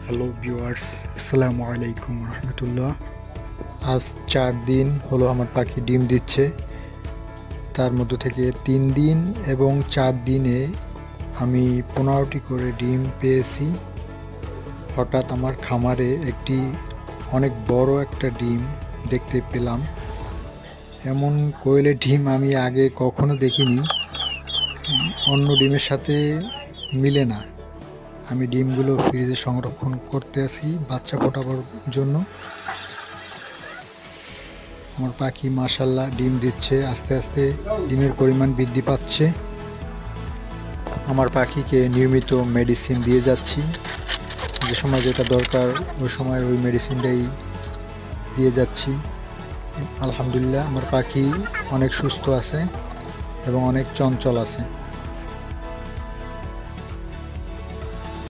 Hello viewers, আসসালামু আলাইকুম রহমতুল্লাহ। আজ 4 দিন হলো আমার পাখি ডিম দিচ্ছে। তার মধ্য থেকে 3 দিন এবং 4 দিনে আমি 15টি করে ডিম পেয়েছি। হঠাৎ আমার খামারে একটি অনেক বড় একটা ডিম দেখতে পেলাম। এমন কোয়েলের ডিম আমি আগে কখনো দেখিনি। অন্য ডিমের সাথে মিলে না। আমি ডিমগুলো ফ্রিজে সংরক্ষণ করতে আছি বাচ্চা ফোটাবার জন্য। আমার পাখি মাশাআল্লাহ ডিম দিচ্ছে, আস্তে আস্তে ডিমের পরিমাণ বৃদ্ধি পাচ্ছে। আমার পাখিকে নিয়মিত মেডিসিন দিয়ে যাচ্ছি, যে সময় যেটা দরকার ওই সময় ওই মেডিসিনটাই দিয়ে যাচ্ছি। আলহামদুলিল্লাহ আমার পাখি অনেক সুস্থ আছে এবং অনেক চঞ্চল আছে।